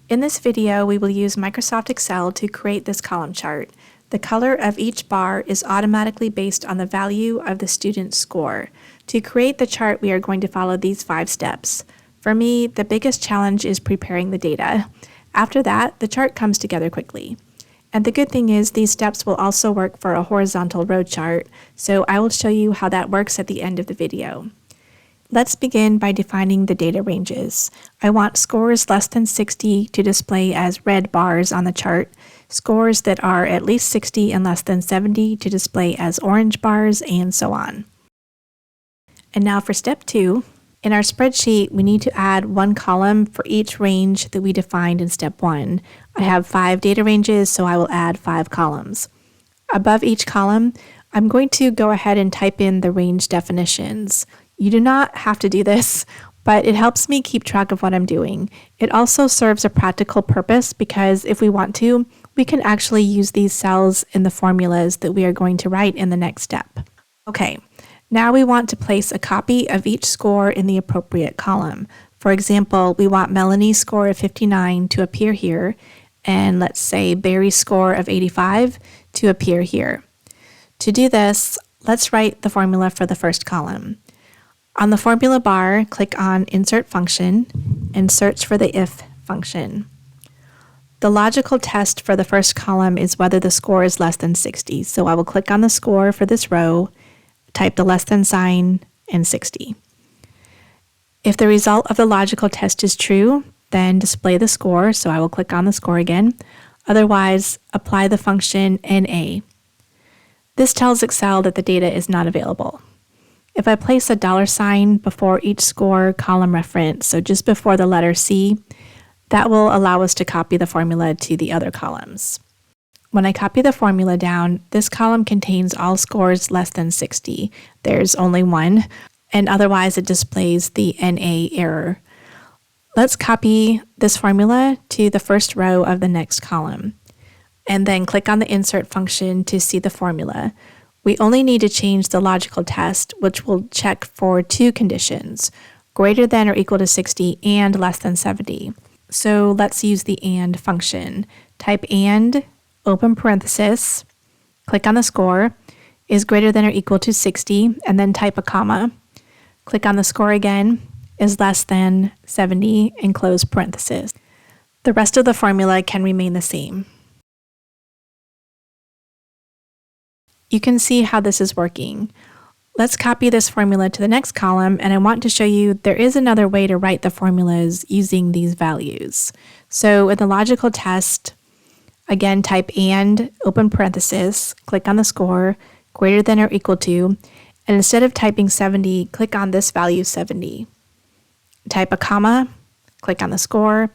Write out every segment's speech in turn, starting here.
In this video, we will use Microsoft Excel to create this column chart. The color of each bar is automatically based on the value of the student's score. To create the chart, we are going to follow these 5 steps. For me, the biggest challenge is preparing the data. After that, the chart comes together quickly. And the good thing is these steps will also work for a horizontal row chart, so I will show you how that works at the end of the video. Let's begin by defining the data ranges. I want scores less than 60 to display as red bars on the chart, scores that are at least 60 and less than 70 to display as orange bars, and so on. And now for step 2. In our spreadsheet, we need to add 1 column for each range that we defined in step 1. I have 5 data ranges, so I will add 5 columns. Above each column, I'm going to go ahead and type in the range definitions. You do not have to do this, but it helps me keep track of what I'm doing. It also serves a practical purpose because if we want to, we can actually use these cells in the formulas that we are going to write in the next step. Okay, now we want to place a copy of each score in the appropriate column. For example, we want Melanie's score of 59 to appear here, and let's say Barry's score of 85 to appear here. To do this, let's write the formula for the first column. On the formula bar, click on Insert Function and search for the if function. The logical test for the first column is whether the score is less than 60. So I will click on the score for this row, type the less than sign, and 60. If the result of the logical test is true, then display the score. So I will click on the score again. Otherwise, apply the function NA. This tells Excel that the data is not available. If I place a $sign before each score column reference, so just before the letter C, that will allow us to copy the formula to the other columns. When I copy the formula down, this column contains all scores less than 60. There's only 1, and otherwise it displays the NA error. Let's copy this formula to the first row of the next column, and then click on the Insert function to see the formula. We only need to change the logical test, which will check for 2 conditions, greater than or equal to 60 and less than 70. So let's use the AND function. Type AND, open parenthesis, click on the score, is greater than or equal to 60, and then type a comma. Click on the score again, is less than 70, and close parenthesis. The rest of the formula can remain the same. You can see how this is working. Let's copy this formula to the next column, and I want to show you there is another way to write the formulas using these values. So in the logical test, again type AND, open parenthesis, click on the score, greater than or equal to, and instead of typing 70, click on this value 70. Type a comma, click on the score,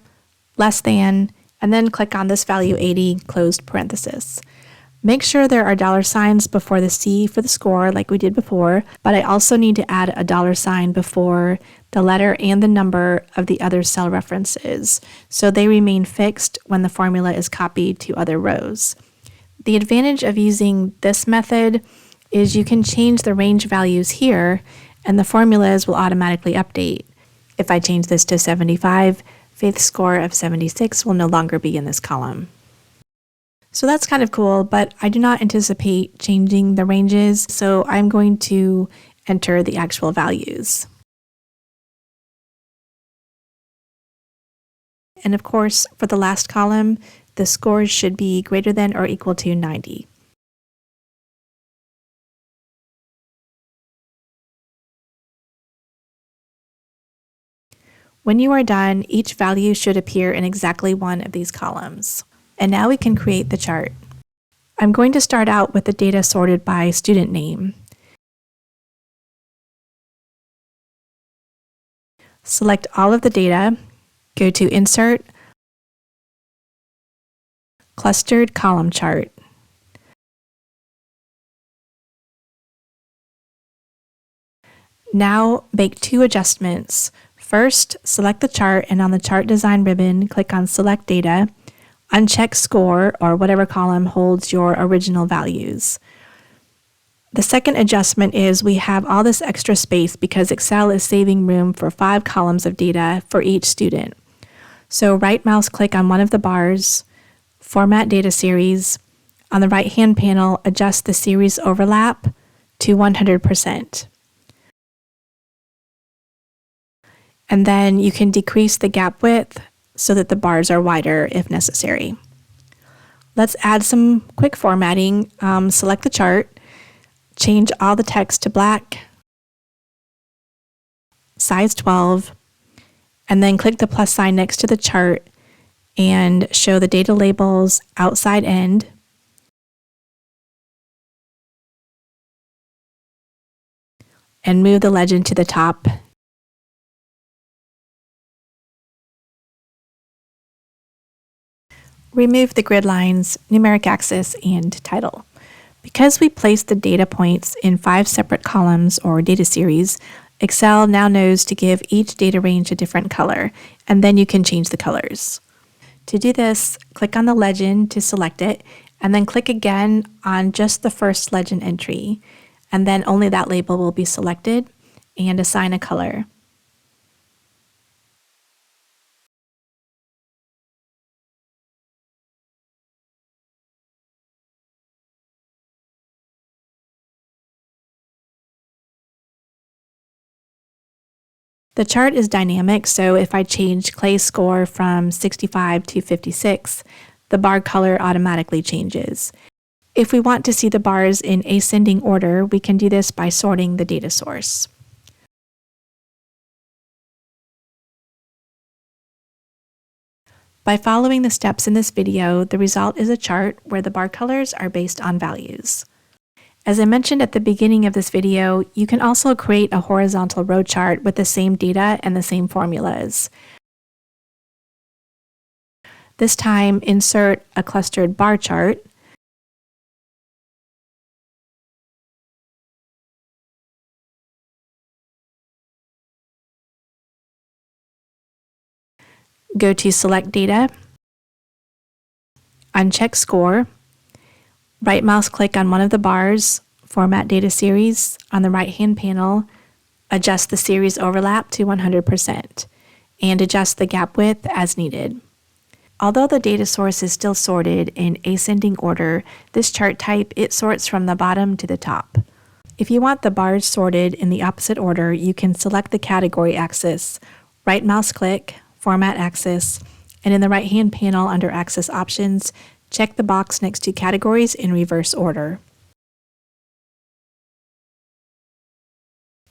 less than, and then click on this value 80, closed parenthesis. Make sure there are $signs before the C for the score like we did before, but I also need to add a $sign before the letter and the number of the other cell references, so they remain fixed when the formula is copied to other rows. The advantage of using this method is you can change the range values here, and the formulas will automatically update. If I change this to 75, Faith's score of 76 will no longer be in this column. So that's kind of cool, but I do not anticipate changing the ranges, so I'm going to enter the actual values. And of course, for the last column, the scores should be greater than or equal to 90. When you are done, each value should appear in exactly one of these columns. And now we can create the chart. I'm going to start out with the data sorted by student name. Select all of the data, go to Insert, Clustered Column Chart. Now make 2 adjustments. First, select the chart, and on the Chart Design ribbon, click on Select Data, uncheck Score, or whatever column holds your original values. The second adjustment is we have all this extra space because Excel is saving room for 5 columns of data for each student. So right mouse click on one of the bars, Format Data Series. On the right-hand panel, adjust the series overlap to 100%. And then you can decrease the gap width so that the bars are wider if necessary. Let's add some quick formatting. Select the chart, change all the text to black, size 12, and then click the plus sign next to the chart and show the data labels outside end. And move the legend to the top. Remove the grid lines, numeric axis, and title. Because we placed the data points in 5 separate columns or data series, Excel now knows to give each data range a different color, and then you can change the colors. To do this, click on the legend to select it, and then click again on just the first legend entry, and then only that label will be selected, and assign a color. The chart is dynamic, so if I change Clay's score from 65 to 56, the bar color automatically changes. If we want to see the bars in ascending order, we can do this by sorting the data source. By following the steps in this video, the result is a chart where the bar colors are based on values. As I mentioned at the beginning of this video, you can also create a horizontal row chart with the same data and the same formulas. This time, insert a clustered bar chart. Go to Select Data, uncheck Score, right mouse click on one of the bars, Format Data Series. On the right-hand panel, adjust the series overlap to 100%, and adjust the gap width as needed. Although the data source is still sorted in ascending order, this chart type, it sorts from the bottom to the top. If you want the bars sorted in the opposite order, you can select the category axis, right mouse click, Format Axis, and in the right-hand panel under Axis Options, check the box next to Categories in reverse order.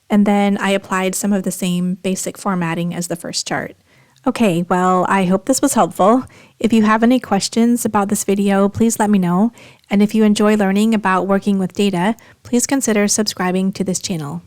And then I applied some of the same basic formatting as the first chart. Okay, well, I hope this was helpful. If you have any questions about this video, please let me know. And if you enjoy learning about working with data, please consider subscribing to this channel.